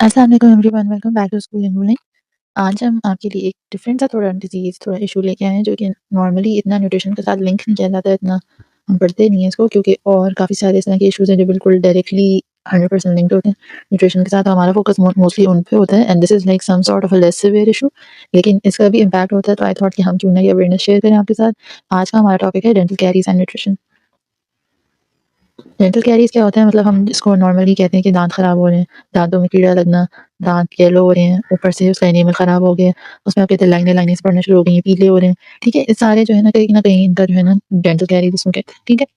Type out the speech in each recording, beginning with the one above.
अस्सलाम वालेकुम everyone, welcome back to school English. आज हम आपके लिए एक डिफरेंट सा थोड़ा इशू लेके आए हैं जो कि नॉर्मली इतना न्यूट्रिशन के साथ लिंक नहीं किया जाता है, इतना हम पढ़ते नहीं हैं इसको, क्योंकि और काफ़ी सारे इस तरह के इश्यूज़ हैं जो बिल्कुल डायरेक्टली 100% लिंक्ड होते हैं न्यूट्रिशन के साथ। हमारा फोकस मोस्टली उन पे होता है and this is like some sort of a less severe issue, लेकिन इसका भी इम्पैक्ट होता है। तो आई थॉट कि हम क्यों ना ये अवेयरनेस शेयर करें आपके साथ। आज का हमारा टॉपिक है dental caries and nutrition. Dental Carey's क्या होता है, मतलब हम जिसको नॉर्मली कहते हैं कि दाँत ख़राब हो रहे हैं, दाँतों में कीड़ा लगना, दाँत येलो हो रहे हैं, ऊपर से उसका एनामल ख़राब हो गया, उसमें आपके लाइनें पड़ना शुरू हो गई हैं, पीले हो रहे हैं, ठीक है? ये सारे जो है ना, कहीं न कहीं इनका जो है ना डेंटल कैरीज़ इसमें कहते हैं, ठीक है?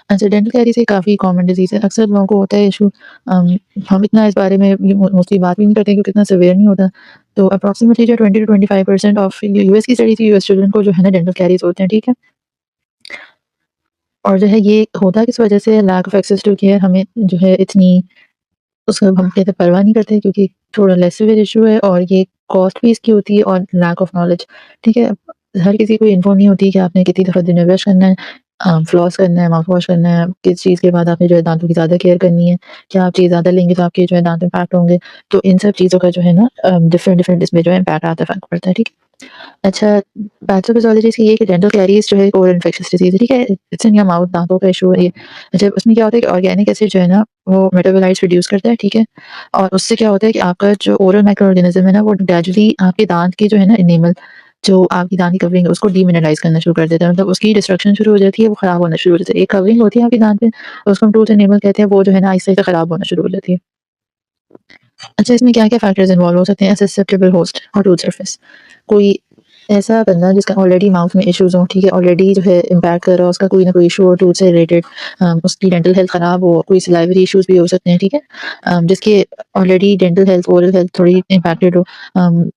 अच्छा, डेंटल कैरीज़ एक काफ़ी कॉमन डिज़ीज़ है, अक्सर लोगों को होता है इशू। हम इतना इस बारे में मोस्टली बात भी नहीं करते क्योंकि इतना सिवियर नहीं होता। तो अप्रॉक्सिमेटली जो 20 टू 25% ऑफ यूएस की स्टडी थी, यूएस चिल्ड्रन को जो है ना डेंटल कैरीज़ होते हैं, ठीक है? और जो है ये होता किस वजह से, lack of access to care. हमें जो है इतनी उसका हम कहते हैं परवाह नहीं करते क्योंकि थोड़ा लेस सिवियर इशू है, और ये कॉस्ट भी इसकी होती है और लैक ऑफ नॉलेज, ठीक है? हर किसी को इन्फो नहीं होती कि आपने कितनी दफ़ा दिन में ब्रश करना है, फ्लॉस करना है, माउथ वॉश करना है, किस चीज़ के बाद आपने जो है दांतों की ज़्यादा केयर करनी है, क्या आप चीज़ ज़्यादा लेंगे तो आपके जो है दांत इम्पैक्ट होंगे। तो इन सब चीज़ों का जो है ना डिफरेंट डिफरेंट इसमें जो है इम्पैक्ट आता है, फ़र्क पड़ता है, ठीक है? अच्छा, पैथोफिज़ियोलॉजी इसकी ये है कि डेंटल कैरीज़ जो है ओरल इन्फेक्शियस डिज़ीज़ है, ठीक है? इट्स इन योर माउथ, दाँतों का इश्यू है ये। अच्छा, उसमें क्या होता है कि ऑर्गेनिक एसिड जो है ना, वो मेटाबोलाइट्स प्रोड्यूस करता है, ठीक है? और उससे क्या होता है कि आपका जो ओरल माइक्रो ऑर्गेनिज़्म है ना, वो ग्रेजुअली आपके दाँत के जो है ना एनामल, जो आपकी दाँत की कवरिंग है, उसको डीमिनरलाइज़ करना शुरू कर देता है। मतलब उसकी डिस्ट्रक्शन शुरू हो जाती है, वो खराब होना शुरू हो जाता है। एक कवरिंग होती है आपके दाँत पे, उसको हम टूथ एनामल कहते हैं, वो जो है ना आहिस्ता-आहिस्ता खराब होना शुरू हो जाती है। अच्छा, इसमें क्या-क्या फैक्टर्स इन्वॉल्व हो सकते हैं? ससेप्टेबल होस्ट और टूथ सरफेस। कोई ऐसा बंदा जिसका ऑलरेडी माउथ में इश्यूज़ हों, ठीक है? ऑलरेडी जो है इम्पैक्ट कर रहा हो, उसका कोई ना कोई इश्यू हो टूथ से रिलेटेड, उसकी डेंटल हेल्थ ख़राब हो, कोई सलाइवरी इश्यूज़ भी हो सकते हैं, ठीक है? जिसकी already dental health, oral health थोड़ी इम्पैक्टेड हो,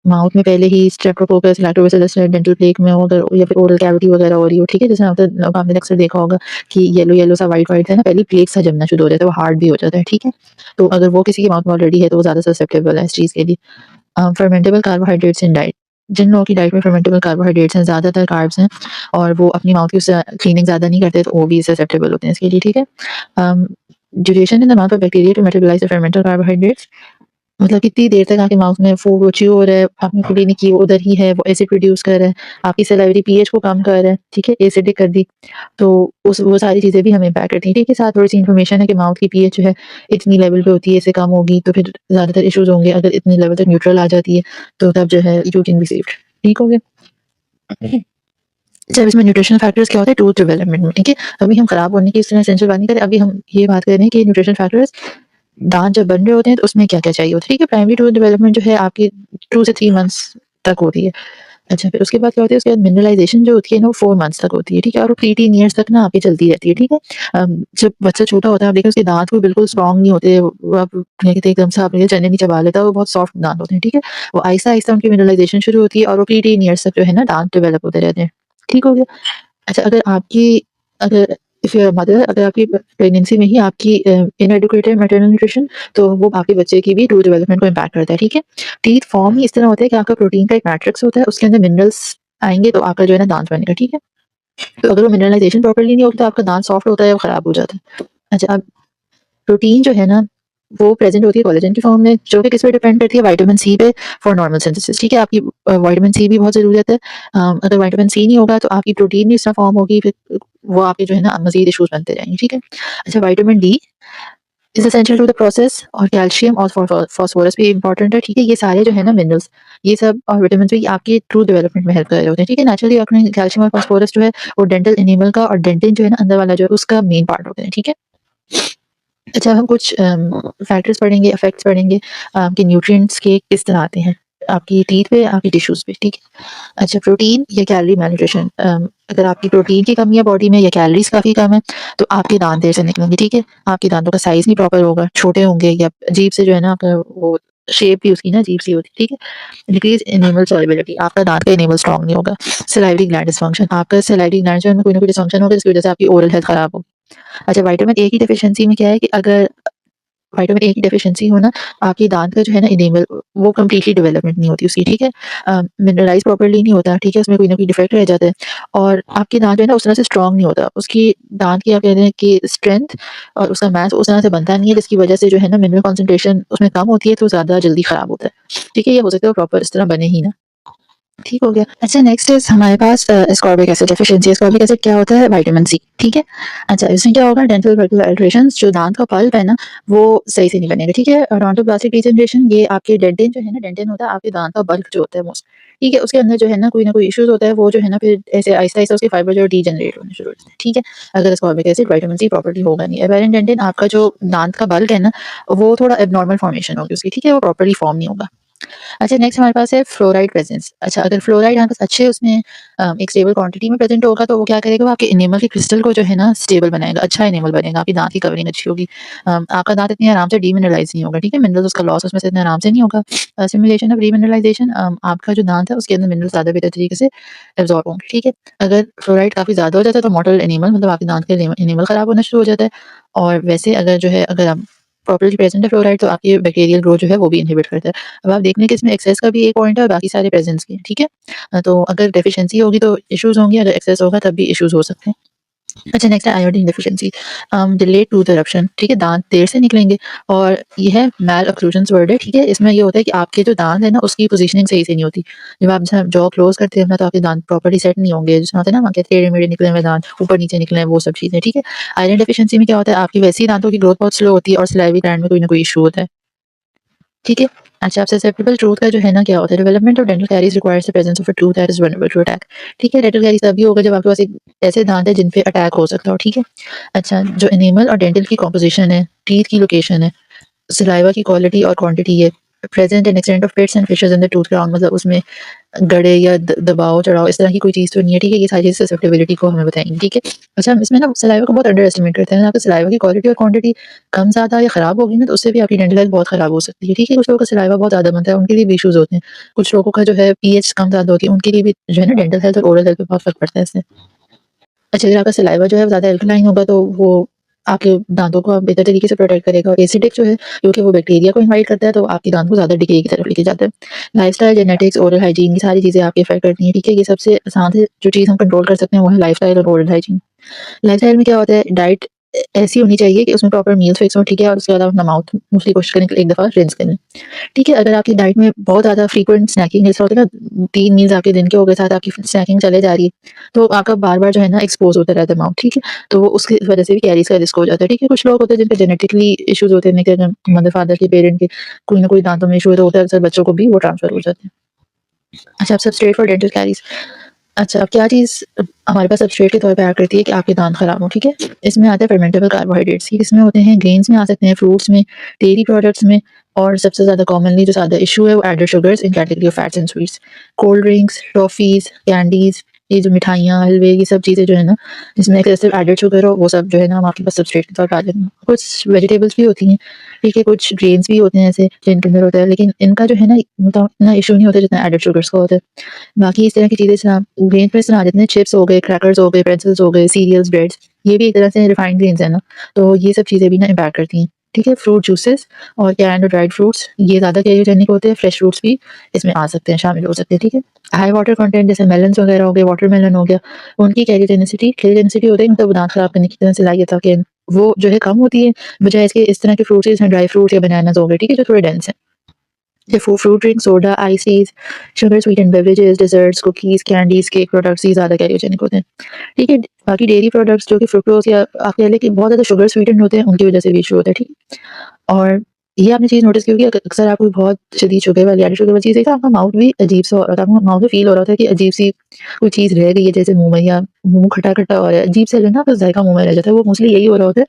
माउथ में पहले ही स्ट्रेप्टोकोकस, लैक्टोबैसिलस डेंटल प्लेक में हो अगर, या फिर ओरल कैविटी वगैरह हो रही हो, ठीक है? जैसे आपने अक्सर देखा होगा कि येलो-येलो सा, व्हाइट-व्हाइट सा ना, पहले प्लेक सा जमना शुरू हो जाता है, वो हार्ड भी हो जाता है, ठीक है? तो अगर वो किसी के माउथ में ऑलरेडी है तो वो ज़्यादा ससेप्टेबल है इस चीज़ के लिए। Fermentable carbohydrates in diet. जिन लोगों की डाइट में फर्मेंटेबल कार्बोहाइड्रेट्स हैं, ज़्यादातर कार्ब्स हैं, और वो अपनी माउथ की उससे क्लीनिंग ज़्यादा नहीं करते, तो वो भी ससेप्टेबल होते हैं इसके लिए, ठीक है? Um, duration in the mouth of bacteria to metabolise the fermented carbohydrates. मतलब कितनी देर तक आपके माउथ में फूड वो च्यू हो रहा है, आपने खुली नहीं की, वो उधर ही है, वो एसिड प्रोड्यूस कर रहा है, आपकी सलाइवरी पीएच को कम कर रहा है, ठीक है? एसिडिक कर दी, तो उस वो सारी चीज़ें भी हमें इम्पैक्ट करती हैं, ठीक है? साथ थोड़ी-सी इन्फॉर्मेशन है कि माउथ की पीएच जो है इतनी लेवल पे होती है, इससे कम होगी तो फिर ज़्यादातर इश्यूज़ होंगे। अगर इतनी लेवल तक न्यूट्रल आ जाती है, तो तब जो है यू कैन बी सेव्ड। ठीक हो गया? जब इसमें न्यूट्रिशनल फैक्टर्स क्या होते हैं टूथ डेवलपमेंट में, ठीक है? अभी हम खराब होने की इस तरह एसेंशियल बात नहीं कर रहे, अभी हम ये बात कर रहे हैं कि न्यूट्रिशन फैक्टर्स दाँत जब बन रहे होते हैं तो उसमें क्या-क्या चाहिए होता है, ठीक है? प्राइमरी टूथ डेवलपमेंट जो है आपकी 2 से 3 मंथ्स तक होती है। अच्छा, फिर उसके बाद क्या होता है, उसके बाद मिनरलाइज़ेशन जो होती है ना, वो 4 मंथ्स तक होती है, ठीक है? और वो प्री-टीन ईयर्स तक ना आपकी चलती रहती है, ठीक है? जब बच्चा छोटा होता है, आप देखें उसके दाँत वो बिल्कुल स्ट्रॉन्ग नहीं होते, वो आप क्या कहते हैं, एकदम से आपने चने नहीं चबा लेता, वो बहुत सॉफ्ट दाँत होते हैं, ठीक है? वो आहिस्ता-आहिस्ता उनकी मिनरलाइज़ेशन शुरू होती है और वो प्री-टीन ईयर्स तक जो है ना दाँत डेवलप होते रहते हैं। ठीक हो गया? अच्छा, अगर इफ यू आर मदर, अगर आपकी प्रेगनेंसी में ही आपकी इनएडुकेट है मैटरनल न्यूट्रिशन, तो वो आपके बच्चे की भी टूथ डेवलपमेंट को इम्पैक्ट करता है, ठीक है? टीथ फॉर्म ही इस तरह होता है कि आपका प्रोटीन का एक मैट्रिक्स होता है, उसके अंदर मिनरल्स आएँगे तो आपका जो है ना दाँत बनेगा, ठीक है? तो अगर वो मिनरलाइज़ेशन प्रॉपर्ली नहीं होगी तो आपका दाँत सॉफ्ट होता है, वो खराब हो जाता है। अच्छा, अब प्रोटीन जो है ना, वो प्रेज़ेंट होती है कोलेजन के फॉर्म में, जो कि किस पे डिपेंड करती है, विटामिन सी पे, फॉर नॉर्मल सिंथेसिस, ठीक है? आपकी विटामिन सी भी बहुत ज़रूरत है। अगर विटामिन सी नहीं होगा तो आपकी प्रोटीन नहीं इस तरह फॉर्म होगी, फिर वो आपके जो है ना मज़ीद इश्यूज़ बनते जाएँगे, ठीक है? अच्छा, vitamin D is essential to the process, और कैल्शियम और फास्फोरस भी इम्पोर्टेंट है, ठीक है? ये सारे जो है ना मिनरल्स, ये सब और विटामिन्स भी आपकी टूथ डेवलपमेंट में हेल्प कर रहे होते हैं, ठीक है? नेचुरली आपने कैल्शियम और फास्फोरस जो है, वो डेंटल एनामल का और डेंटिन जो है ना अंदर वाला जो है, उसका मेन पार्ट होते हैं, ठीक है? अच्छा, हम कुछ फैक्टर्स पढ़ेंगे, इफेक्ट्स पढ़ेंगे कि न्यूट्रिएंट्स के किस तरह आते हैं आपकी टीथ पे, आपकी टिश्यूज़ पे, ठीक है? अच्छा, प्रोटीन या कैलोरी malnutrition, अगर आपकी प्रोटीन की कमी है बॉडी में या कैलोरीज़ काफ़ी कम है, तो आपके दाँत देर से निकलेंगे, ठीक है? आपके दाँतों का साइज़ नहीं प्रॉपर होगा, छोटे होंगे, या अजीब से जो है ना आपका वो शेप भी उसकी ना अजीब सी होती है, ठीक है? डिक्रीज़ एनामल सॉलिबिलिटी, आपका दाँत का एनामल स्ट्रॉन्ग नहीं होगा। सलाइवरी ग्लैंड डिसफंक्शन, आपका सलाइवरी ग्लैंड जो है उनमें कोई ना कोई डिसफंक्शन होगा जिसकी वजह से आपकी ओरल हेल्थ खराब होगी। अच्छा, विटामिन ए की डेफिशिएंसी में क्या है कि अगर विटामिन ए की डेफिशिएंसी हो ना, आपके दाँत का जो है ना एनामल वो कंप्लीटली डेवलपमेंट नहीं होती उसकी, ठीक है? मिनरलाइज़ प्रॉपर्ली नहीं होता, ठीक है? उसमें कोई ना कोई डिफेक्ट रह जाता है और आपके दाँत जो है ना उस तरह से स्ट्रॉन्ग नहीं होता। उसकी दाँत की आप कह रहे हैं कि स्ट्रेंथ और उसका मास उस तरह से बनता नहीं है जिसकी वज़ह से जो है ना मिनरल कंसंट्रेशन उसमें कम होती है तो ज़्यादा जल्दी ख़राब होता है। ठीक है? ये हो सकता है वो प्रॉपर इस तरह बने ही ना। ठीक हो गया। अच्छा नेक्स्ट इज़ हमारे पास ascorbic acid deficiency. Ascorbic acid क्या होता है? विटामिन सी, ठीक है? अच्छा इसमें क्या होगा डेंटल सर्कुलर अल्टरेशंस जो दाँत का पल्प है ना, वो सही से नहीं बनेगा, ठीक है? ओडोंटोप्लास्टिक रीजनरेशन ये आपके डेंटिन जो है ना, डेंटिन होता है आपके दाँत का बल्क जो होता है मोस्ट, ठीक है? उसके अंदर जो है ना कोई इश्यूज़ होता है, वो जो है ना फिर ऐसे आहिस्ता-आहिस्ता उसके फाइबर जो डीजेनरेट होने शुरू हो जाते हैं, ठीक है? अगर ascorbic acid vitamin C properly होगा नहीं। एबेरेंट डेंटिन आपका जो दाँत का बल्क है ना, वो थोड़ा एब्नॉर्मल फॉर्मेशन होगी उसकी, ठीक है? वो प्रॉपर्ली फॉर्म नहीं होगा। अच्छा नेक्स्ट हमारे पास है फ्लोराइड प्रेजेंस। अच्छा अगर फ्लोराइड हमारे पास अच्छे उसमें एक स्टेबल क्वांटिटी में प्रेजेंट होगा तो वो क्या करेगा वो आपके एनिमल के क्रिस्टल को जो है ना स्टेबल बनाएगा, अच्छा एनिमल बनेगा, आपकी दांत की कवरिंग अच्छी होगी। आपका दांत इतनी आराम से डीमिनरलाइज नहीं होगा, ठीक है? मिनरल्स उसका लॉस उसमें से इतने आराम से नहीं होगा। सिमुलेशन ऑफ डीमिनरलाइजेशन आपका जो दांत है उसके अंदर मिनरल ज़्यादा बेहतर तरीके से एब्जॉर्ब होंगे, ठीक है? अगर फ्लोराइड काफ़ी ज़्यादा हो जाता है तो मॉटल एनिमल मतलब आपके दांत के एनिमल खराब होना शुरू हो जाता है और वैसे अगर जो है अगर आप प्रॉपर्ली प्रेजेंट है फ्लोराइड तो आपकी बैक्टीरियल ग्रोथ जो है वो भी इनहिबिट करता है। अब आप देख लें कि इसमें एक्सेस का भी एक पॉइंट है और बाकी सारे प्रेजेंस के, ठीक है? तो अगर डेफिशिएंसी होगी तो इश्यूज़ होंगे, अगर एक्सेस होगा तब भी इश्यूज़ हो सकते हैं। अच्छा नेक्स्ट है iodine deficiency. Delayed tooth eruption, ठीक है? दाँत देर से निकलेंगे और ये है मैल ऑक्लूजन्स वर्ड है, ठीक है? इसमें ये होता है कि आपके जो दाँत है ना उसकी पोजीशनिंग सही से नहीं होती। जब आप जैसे जॉ क्लोज़ करते हैं ना तो आपके दाँत प्रॉपर्ली सेट नहीं होंगे। जिसमें होता है ना वहाँ के टेढ़े-मेढ़े निकले हुए दाँत, ऊपर-नीचे निकले हैं वो सब चीज़ें, ठीक है? आयरन डेफिशिएंसी में क्या होता है आपकी वैसे ही दाँतों की ग्रोथ बहुत स्लो होती है और सलाइवरी ग्लैंड में कोई ना कोई इश्यू होता है। ठीक है? अच्छा, अब ससेप्टेबल टूथ का जो है ना क्या होता है development of dental caries requires the presence of a tooth that is vulnerable to attack. ठीक है? डेंटल कैरीज तभी होगा जब आपके पास एक ऐसे दांत है जिन पे अटैक हो सकता हो, ठीक है? अच्छा, जो एनिमल और डेंटल की कॉम्पोजिशन है, टीथ की लोकेशन है, सलाइवा की क्वालिटी और क्वांटिटी है, present and extent of pits and fissures in the tooth crown मतलब उसमें गड़े या दबाव-चढ़ाव इस तरह की कोई चीज़ तो नहीं है, ठीक है? ये सारी चीज़ें ससेप्टेबिलिटी को हमें बताएँगी, ठीक है? अच्छा, हम इसमें ना सलाइवा को बहुत अंडर एस्टिमेट करते हैं। आपकी सलाइवा की क्वालिटी और क्वांटिटी कम ज़्यादा या खराब होगी ना, तो उससे भी आपकी डेंटल हेल्थ बहुत खराब हो सकती है, ठीक है? कुछ लोगों का सलाइवा बहुत ज़्यादा बनता है, उनके लिए भी इश्यूज़ होते हैं। कुछ लोगों का जो है पीएच कम ज़्यादा होती है, उनके लिए भी जो है ना डेंटल हेल्थ और ओरल हेल्थ पे बहुत फ़र्क पड़ता है इससे। अच्छा, अगर आपका सलाइवा जो है वो ज़्यादा अल्कलाइन होगा तो वो आपके दाँतों को बेहतर तरीके से प्रोटेक्ट करेगा और एसिडिक जो है क्योंकि वो बैक्टीरिया को इनवाइट करता है तो आपके दाँत को ज़्यादा डिके की तरफ लेके जाता है। लाइफ़स्टाइल, जेनेटिक्स, ओरल हाइजीन ये सारी चीज़ें आपके इफ़ेक्ट करती हैं, ठीक है? ये सबसे आसान है जो चीज़ हम कंट्रोल कर सकते हैं वो है लाइफ़स्टाइल और ओरल हाइजीन। लाइफ़स्टाइल में क्या होता है डाइट ऐसी होनी चाहिए कि उसमें प्रॉपर मील्स फिक्स हों, ठीक है? और उसके अलावा अपना माउथ मोस्टली कोशिश करें कि एक दफ़ा रिंस करें। ठीक है, अगर आपकी डाइट में बहुत ज़्यादा फ्रीक्वेंट स्नैकिंग जैसा होता है ना 3 मील्स आपके दिन के हो गए, साथ आपकी स्नैकिंग चले जा रही है, तो आपका बार-बार जो है ना एक्सपोज़ होता रहता है माउथ, ठीक है? तो वो उसकी वजह से भी कैरीज़ का रिस्क हो जाता है, ठीक है? कुछ लोग होते हैं जिनके जेनेटिकली इश्यूज़ होते हैं, अगर मदर-फादर के, पेरेंट के कोई ना कोई दाँतों में इश्यू तो होता है, अक्सर बच्चों को भी वो ट्रांसफ़र हो जाते हैं। अच्छा, अब सब्सट्रेट फॉर डेंटल कैरीज़। अच्छा, अब क्या चीज़ हमारे पास सब्सट्रेट के तौर पे ऐड करती है कि आपके दाँत खराब हों, ठीक है? इसमें आता है फर्मेंटेबल कार्बोहाइड्रेट्स, ये किसमें होते हैं? ग्रेन्स में आ सकते हैं, फ्रूट्स में, डेयरी प्रोडक्ट्स में और सबसे ज़्यादा कॉमनली जो ज़्यादा इश्यू है वो added sugars in category of fats and sweets. Cold drinks, toffees, candies, ये जो मिठाइयाँ, हलवे ये सब चीज़ें जो है ना, जिसमें एक्सेसिव एडेड शुगर हो वो सब जो है ना हम आपके पास सब्सट्रेट के तौर पे आ जाते हैं। कुछ वेजिटेबल्स भी होती हैं, ठीक है? कुछ ग्रेन्स भी होते हैं ऐसे जिनके अंदर होता है, लेकिन इनका जो है ना मतलब इतना इश्यू नहीं होता जितना एडेड शुगर्स का होता है। बाकी इस तरह की चीज़ें जैसे आप ग्रेन पे इस तरह आ जाते हैं, चिप्स हो गए, क्रैकर्स हो गए, प्रेट्ज़ल्स हो गए, सीरियल्स, ब्रेड्स, ये भी एक तरह से रिफाइंड ग्रेन्स हैं ना, तो ये सब चीज़ें भी ना इम्पैक्ट करती हैं। ठीक है? फ्रूट जूसेस और कैन्ड और ड्राइड फ्रूट्स ये ज़्यादा कैरियोजेनिक होते हैं, फ्रेश फ्रूट्स भी इसमें आ सकते हैं, शामिल हो सकते हैं, ठीक है? हाई वाटर कंटेंट जैसे मेलन्स वगैरह हो गए, वाटरमेलन हो गया, उनकी कैरियोजेनिसिटी होती है मतलब दाँत खराब करने की तरह से लाइए ताकि वो जो है कम होती है, बजाय इसके इस तरह के फ्रूट्स जिसमें ड्राई फ्रूट्स या बनानास हो गए, ठीक है? जो थोड़े डेंस हैं। जैसे fruit drink, soda, ice teas, sugar sweetened beverages, desserts, cookies, candies, cake products ये ज़्यादा कैरियोजेनिक होते हैं। ठीक है? बाकी डेयरी प्रोडक्ट्स जो कि फ्रुक्टोज़ या आप कह लें कि बहुत ज़्यादा शुगर स्वीटेंड होते हैं, उनकी वज़ह से भी इश्यू होता है, ठीक है? और ये आपने चीज़ नोटिस की होगी अक्सर आपको बहुत शदीद शुगर वाली एडेड शुगर वाली चीज़ देखा आपका माउथ भी अजीब-सा हो रहा था, आपको माउथ में फ़ील हो रहा था कि अजीब-सी कोई चीज़ रह गई है जैसे मुँह में या मुँह खट्टा-खट्टा हो रहा है, अजीब-सा जो है ना आपका ज़ायका मुँह में रह जाता है, वो मोस्टली यही हो रहा होता है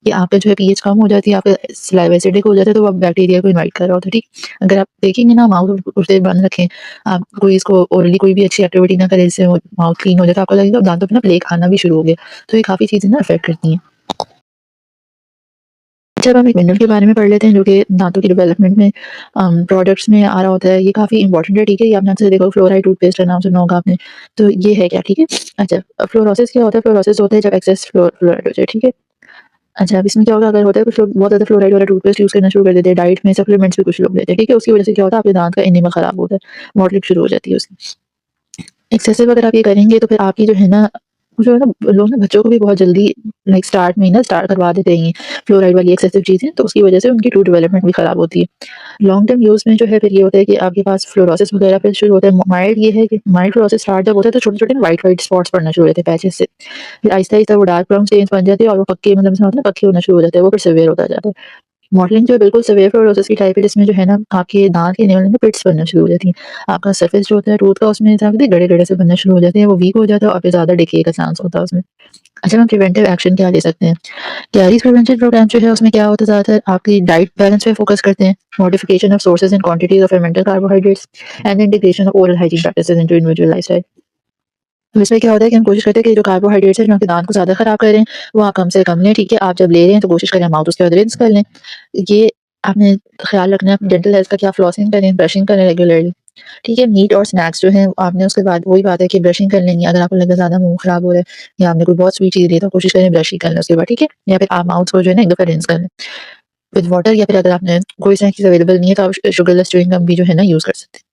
कि आपका जो है पीएच कम हो जाती है, आपका सलाइवा एसिडिक हो जाता है, तो वो अब बैक्टीरिया को इनवाइट कर रहा होता है, ठीक? अगर आप देखेंगे ना माउथ उतनी देर बंद रखें, आप कोई इसको ओरली कोई भी अच्छी एक्टिविटी ना करें जिससे वो माउथ क्लीन हो जाए, तो आपको लगेगा दाँतों पे ना प्लेक आना भी शुरू हो गया। तो ये काफ़ी चीज़ें ना अफ़ेक्ट करती हैं। जब हम एक मिनरल के बारे में पढ़ लेते हैं जो कि दाँतों की डेवलपमेंट में प्रोडक्ट्स में आ रहा होता है, ये काफ़ी इंपॉर्टेंट है, ठीक है? ये आपने अक्सर देखा होगा फ्लोराइड टूथपेस्ट का नाम सुना होगा आपने, तो ये है क्या, ठीक है? अच्छा, फ्लोरोसिस क्या होता है? फ्लोरोसिस होता है जब एक्सेस फ्लोराइड हो जाए, ठीक है? अच्छा, अब इसमें क्या होगा, अगर होता है कुछ लोग बहुत ज़्यादा फ्लोराइड वाला टूथपेस्ट यूज़ करना शुरू कर देते हैं, डाइट में सप्लीमेंट्स भी कुछ लोग लेते हैं, ठीक है? उसकी वजह से क्या होता है, आपके दाँत का एनिमल खराब होता है, मॉडलिंग शुरू हो जाती है उसकी। एक्सेसिव अगर आप ये करेंगे तो फिर आपकी जो है ना, जो है ना, लोग ना बच्चों को भी बहुत जल्दी लाइक स्टार्ट में ही ना स्टार्ट करवा देते हैं ये फ्लोराइड वाली एक्सेसिव चीज़ें, तो उसकी वजह से उनकी टूथ डेवलपमेंट भी खराब होती है। लॉन्ग टर्म यूज़ में जो है फिर ये होता है कि आपके पास फ्लोरोसिस वगैरह फिर शुरू होता है। माइल्ड ये है कि माइल्ड फ्लोरोसिस स्टार्ट जब होता है तो छोटे-छोटे ना व्हाइट-व्हाइट स्पॉट्स पड़ना शुरू हो जाते हैं पैचेज़ से। फिर आहिस्ता-आहिस्ता वो डार्क ब्राउन स्टेन्स बन जाते हैं और वो पक्के मतलब ऐसा होता है ना, पक्के होना शुरू हो जाते हैं, वो फिर सीवियर होता जाता है। मॉडलिंग जो है बिल्कुल सीवियर फ्लोरोसिस की टाइप है, जिसमें जो है ना आपके दाँत के एनिमल में पिट्स बनना शुरू हो जाती हैं। आपका सरफेस जो होता है टूथ का, उसमें क्या होता है, गड़े-गड़े से बनना शुरू हो जाते हैं, वो वीक हो जाता है और फिर ज़्यादा डिके का चांस होता है उसमें। अच्छा, हम प्रिवेंटिव एक्शन क्या ले सकते हैं? कैरीज प्रिवेंशन प्रोग्राम जो है उसमें क्या होता है, ज़्यादातर आपकी डाइट बैलेंस पे फोकस करते हैं, modification of sources and quantities of fermented carbohydrates and integration of oral hygiene practices into individual lifestyle. तो इसमें क्या होता है कि हम कोशिश करते हैं कि जो कार्बोहाइड्रेट्स हैं जो आपके दांत को ज़्यादा खराब कर रहे हैं, वो आप कम से कम लें, ठीक है? आप जब ले रहे हैं तो कोशिश करें माउथ उसके बाद रिंस कर लें। ये आपने ख्याल रखना है अपनी डेंटल हेल्थ का कि आप फ्लॉसिंग करें, ब्रशिंग करें रेगुलरली, ठीक है? मीट और स्नैक्स जो हैं आपने उसके बाद वही बात है कि ब्रशिंग कर लेंगी। अगर आपको लगे ज़्यादा मुँह खराब हो रहा है या आपने कोई बहुत स्वीट चीज़ ली है तो कोशिश करें ब्रश ही कर लें उसके बाद, ठीक है? या फिर आप माउथ को जो है ना एक दफ़ा रिंस कर लें विद वाटर, या फिर अगर आपने कोई स्नैक चीज़ अवेलेबल नहीं है तो आप शुगरलेस च्युइंग गम भी जो है ना यूज़ कर सकते हैं।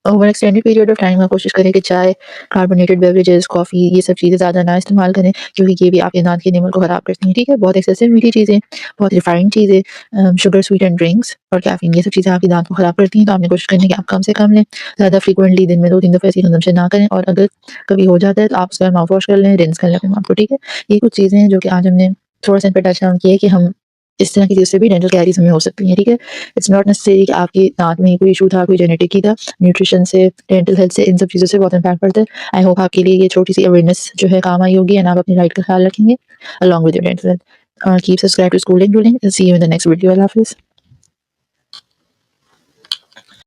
Over extended period of time आप कोशिश करें कि चाय, कार्बोनेटेड बेवरेजेस, कॉफ़ी, ये सब चीज़ें ज़्यादा ना इस्तेमाल करें, क्योंकि ये भी आपके दाँत के एनिमल को ख़राब करती हैं, ठीक है? बहुत एक्सेसिव मीठी चीज़ें, बहुत रिफाइंड चीज़ें, शुगर स्वीटेंड ड्रिंक्स और कैफ़ीन, ये सब चीज़ें आपके दाँत को ख़राब करती हैं, तो आपने कोशिश करनी है कि आप कम से कम लें। ज़्यादा फ्रीक्वेंटली दिन में 2-3 दफ़े ऐसी कंज़म्पशन ना करें, और अगर कभी हो जाता है तो आप उसके बाद माउथ वॉश कर लें, रिंस कर लें अपने माउथ को, ठीक है? ये कुछ चीज़ें हैं जो कि आज हमने थोड़ा-सा इन पे टच डाउन किया है कि हम इस तरह की चीज़ से भी डेंटल कैरीज़ हमें हो सकती हैं, ठीक है? इट्स नॉट नेसेसरी कि आपके दाँत में कोई इश्यू था, कोई जेनेटिक ही था। न्यूट्रिशन से, डेंटल हेल्थ से, इन सब चीज़ों से बहुत इम्पैक्ट पड़ता है। आई होप आपके लिए ये छोटी-सी अवेयरनेस जो है काम आई होगी एंड आप अपनी डाइट का ख्याल रखेंगे along with your dental health. Keep subscribe to schooling ruling. See you in the next video. अल्लाह हाफ़िज़।